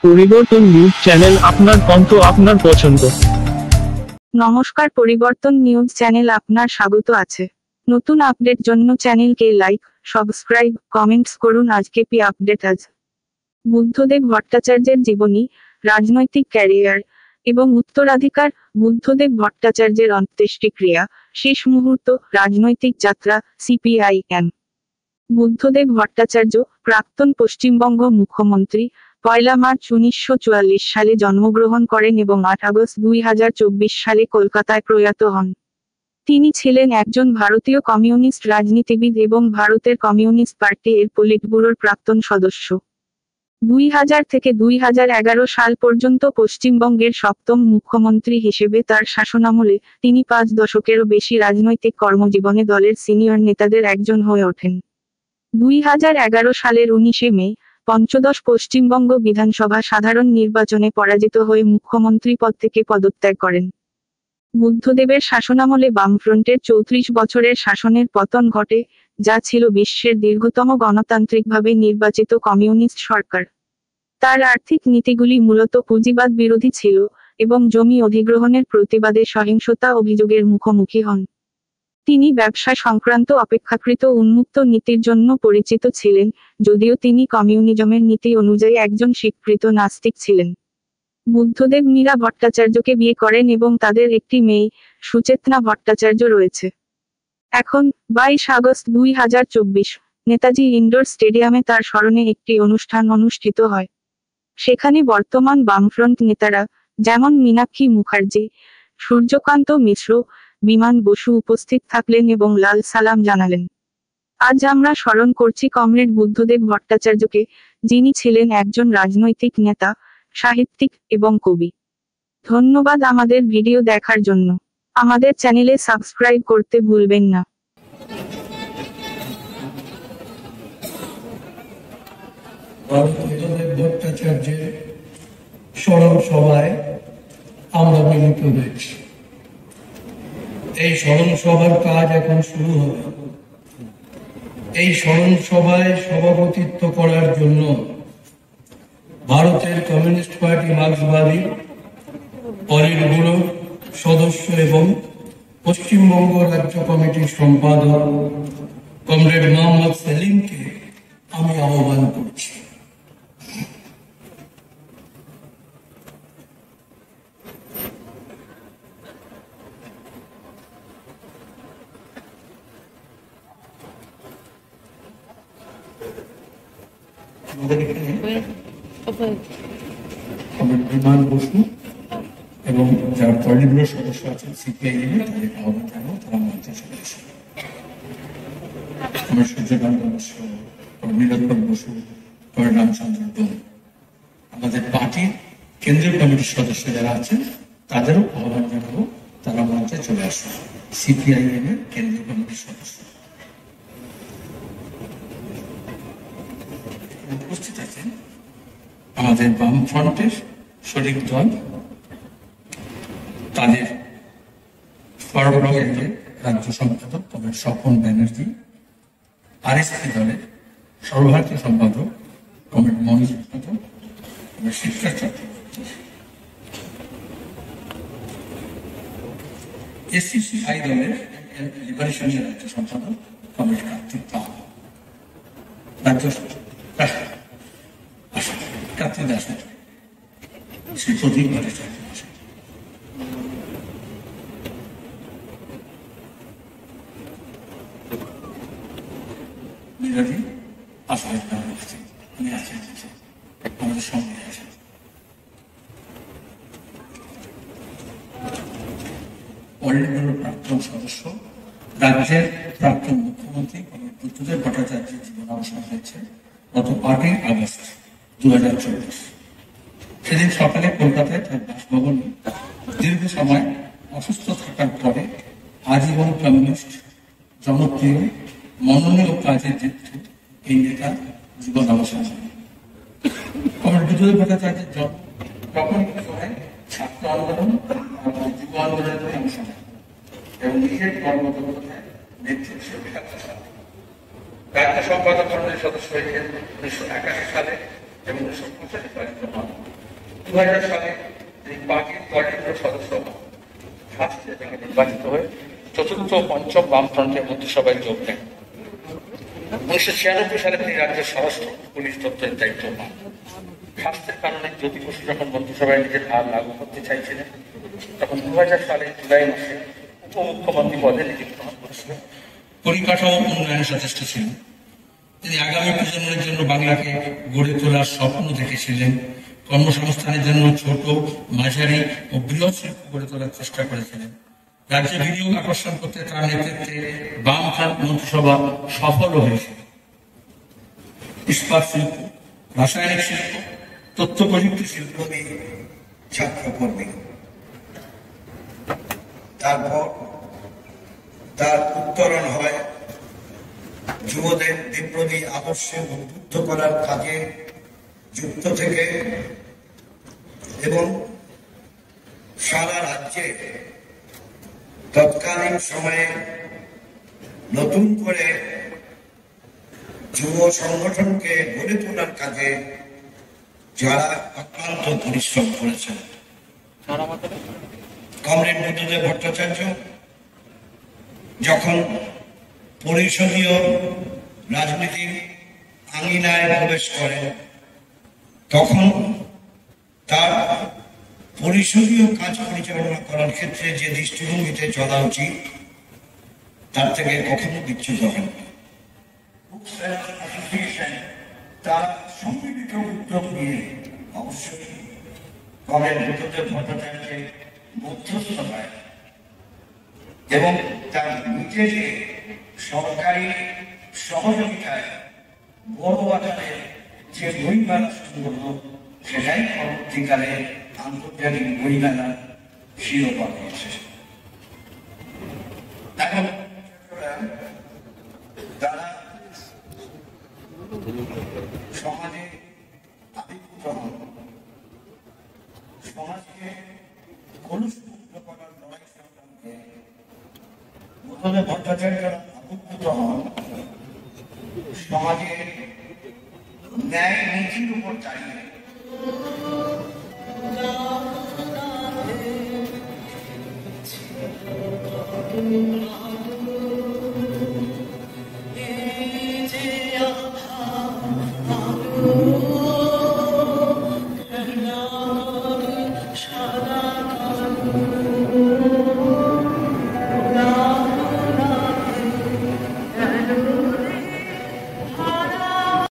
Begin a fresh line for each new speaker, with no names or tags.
পরিবর্তন news channel, আপনার কণ্ঠ, আপনার পছন্দ।
নমস্কার, পরিবর্তন নিউজ চ্যানেল আপনার স্বাগত আছে। নতুন আপডেট জন্য চ্যানেলকে লাইক, সাবস্ক্রাইব, কমেন্টস করুন। আজকে পি আপডেট। আজ বুদ্ধদেব ভট্টাচার্যের জীবনী, রাজনৈতিক ক্যারিয়ার এবং উত্তরাধিকার। বুদ্ধদেব ভট্টাচার্যের অন্ত্যেষ্টিক্রিয়া, শেষ মুহূর্ত, রাজনৈতিক যাত্রা, সিপিআইএম। বুদ্ধদেব ভট্টাচার্য, প্রাক্তন পশ্চিমবঙ্গ মুখ্যমন্ত্রী, 1 মার্চ 1944 সালে জন্মগ্রহণ করেন এবং 8 আগস্ট 2024 সালে কলকাতায় প্রয়াত হন। তিনি ছিলেন একজন ভারতীয় কমিউনিস্ট রাজনীতিবিদ এবং ভারতের কমিউনিস্ট পার্টি এর পলিট ব্যুরোর প্রাক্তন সদস্য। 2000 থেকে 2011 সাল পর্যন্ত পশ্চিমবঙ্গের সপ্তম মুখ্যমন্ত্রী হিসেবে তার শাসনামলে তিনি 5 দশকেরও বেশি রাজনৈতিক কর্মজীবনে দলের সিনিয়র নেতাদের একজন হয়ে ওঠেন। 2011 সালের 19 মে পঞ্চদশ পশ্চিমবঙ্গ বিধানসভা সাধারণ নির্বাচনে পরাজিত হয়ে মুখ্যমন্ত্রী পদ থেকে পদত্যাগ করেন। বুদ্ধদেবের শাসনামলে বামফ্রন্টের 34 বছরের শাসনের পতন ঘটে, যা ছিল বিশ্বের দীর্ঘতম গণতান্ত্রিকভাবে নির্বাচিত কমিউনিস্ট সরকার। তার আর্থিক নীতিগুলি মূলত পুঁজিবাদ বিরোধী ছিল এবং জমি অধিগ্রহণের প্রতিবাদে সহিংসতা অভিযোগের মুখোমুখি হন। তিনি ব্যবসা সংক্রান্ত অপেক্ষাকৃত উন্মুক্ত নীতির জন্য পরিচিত ছিলেন, যদিও তিনি কমিউনিজমের নীতি অনুযায়ী একজন স্বীকৃত নাস্তিক ছিলেন। বুদ্ধদেব মীরা ভট্টাচার্যকে বিয়ে করেন এবং তাদের একটি মেয়ে, সুচেতনা ভট্টাচার্য রয়েছে। এখন 22 আগস্ট 2024 নেতাজি ইনডোর স্টেডিয়ামে তার স্মরণে একটি অনুষ্ঠান অনুষ্ঠিত হয়। সেখানে বর্তমান বামফ্রন্ট নেতারা, যেমন মীনাক্ষী মুখার্জি, সূর্যকান্ত মিশ্র, বিমান বসু উপস্থিত থাকলেন এবং লাল সালাম জানালেন। আজ আমরা স্মরণ করছি কমরেড বুদ্ধদেব ভট্টাচার্যকে, যিনি ছিলেন একজন রাজনৈতিক নেতা, সাহিত্যিক এবং কবি। ধন্যবাদ আমাদের ভিডিও দেখার জন্য। আমাদের চ্যানেলে সাবস্ক্রাইব করতে ভুলবেন না।
বুদ্ধদেব ভট্টাচার্যের স্মরণ সভায় আমরা মিলিত হয়েছি। এই স্মরণ সভার কাজ এখন শুরু হবে। এই স্মরণ সভায় সভাপতিত্ব করার জন্য ভারতের কমিউনিস্ট পার্টি মার্ক্সবাদী পলিট ব্যুরোর সদস্য এবং পশ্চিমবঙ্গ রাজ্য কমিটির সম্পাদক কমরেড মোহাম্মদ সেলিমকে আমি আহ্বান করছি। আমাদের এখানে বিমান বসু এবং যারা পলিট ব্যুরোর সদস্য আছেন সিপিআইএম এর, তাদের আহ্বান জানাবো, তারা মঞ্চে চলে আসেন। আমার সূর্যকান্ত বসু, নীলোৎপল বসু, রামচন্দ্র ডোম, আমাদের পার্টির কেন্দ্রীয় কমিটির সদস্য যারা আছেন তাদেরও আহ্বান জানাবো, তারা মঞ্চে চলে আসুন। সিপিআইএম এর কেন্দ্রীয় কমিটির সদস্য উপস্থিত আছেন। আমাদের বামফ্রন্টের শরিক দল, তাদের রাজ্য সম্পাদক কমরেড স্বপন ব্যানার্জি, আরএসপি দলের সর্বভারতীয় সম্পাদক কমরেড মনোজ যাদব, শিক্ষা চক্রবর্তী, এসসিসিআই দলের লিবারেশনের রাজ্য সম্পাদক কমরেড কার্তিক পাল, রাজ্য কার্তিক দাস, শ্রী প্রদীপ ভট্টাচার্য, মিরাজি আসাদ আছেন, উনি আছেন আমাদের সঙ্গে আছেন। পলিট ব্যুরোর প্রাক্তন সদস্য, রাজ্যের প্রাক্তন মুখ্যমন্ত্রী বুদ্ধদেব ভট্টাচার্যের জীবনাবসান হয়েছে গত 8 আগস্ট 2024। সেদিন সকালে কলকাতায় তার বাসভবনে দীর্ঘ সময় অসুস্থ থাকার পরে আজীবন কমিউনিস্ট, জনপ্রিয়, মননীয় কাজের ক্ষেত্রে এই নেতার জীবন অবসান হয়। কমরেড বুদ্ধদেব ভট্টাচার্যের তখন ছাত্র আন্দোলন এবং যুব আন্দোলনের অংশ নেয় এবং নিজের কর্মদক্ষতায় নেতৃত্ব রাজ্য সম্পাদক মণ্ডলীর সদস্য হয়েছেন 1981 সালে এবং 1985 সালে 2000 সালে তিনি পার্টির দরিদ্র সদস্য শাস্ত্রে থেকে নির্বাচিত হয়ে চতুর্থ ও পঞ্চম বামফ্রন্টের মন্ত্রিসভায় যোগ দেন। 1996 সালে তিনি রাজ্যের স্বরাষ্ট্র পুলিশ দপ্তরের দায়িত্ব পান। স্বাস্থ্যের কারণে জ্যোতি বসু যখন মন্ত্রিসভায় নিজের হার লাগু করতে চাইছিলেন, তখন 2000 সালে জুলাই মাসে উপমুখ্যমন্ত্রী পদে নিযুক্ত গ্রহণ করেছিলেন। পরিকাঠামো উন্নয়নে সচেষ্ট ছিলেন। তিনি আগামী প্রজন্মের জন্য বাংলাকে গড়ে তোলার স্বপ্ন দেখেছিলেন। কর্মসংস্থানের জন্য ছোট, মাঝারি ও বৃহৎ শিল্প গড়ে তোলার চেষ্টা করেছিলেন। রাজ্যে বিনিয়োগ আকর্ষণ করতে তার নেতৃত্বে বামফ্রন্ট মন্ত্রিসভা সফল হয়েছিল। ইস্পাত শিল্প, রাসায়নিক শিল্প, তথ্য প্রযুক্তি শিল্প নিয়ে ছাত্রকর্মী। তারপর তার উত্তরণ হয় যুবদের বিপ্লবী আদর্শে উদ্বুদ্ধ করার কাজে যুক্ত থেকে এবং সারা রাজ্যে তৎকালীন সময়ে নতুন করে যুব সংগঠনকে গড়ে তোলার কাজে যারা অক্লান্ত পরিশ্রম করেছেন। কমরেড বুদ্ধদেব ভট্টাচার্য যখন পরিষদীয় রাজনীতির আঙিনায় প্রবেশ করেন, তখন তার পরিষদীয় কাজ পরিচালনা করার ক্ষেত্রে যে দৃষ্টিভঙ্গিতে চলা উচিত তার থেকে কখনো বিচ্যুত হন। তার সম্মিলিত উদ্যোগ নিয়ে অবশ্যই কমরেড বুদ্ধদেব ভট্টাচার্যের মধ্যস্থতায় এবং তার নিজের সরকারি সহযোগিতায় বড় আকারে যে বইমেলা শুরু হলো, সেটাই পরবর্তীকালে আন্তর্জাতিক বইমেলা শিরোপা পেয়েছে। এখন তারা সমাজে আবির্ভূত হন, সমাজকে কলুষমুক্ত করার লড়াই সংগ্রামে বুদ্ধদেব ভট্টাচার্য আবির্ভূত হন সমাজে ন্যায় নীতির উপর দাঁড়িয়ে।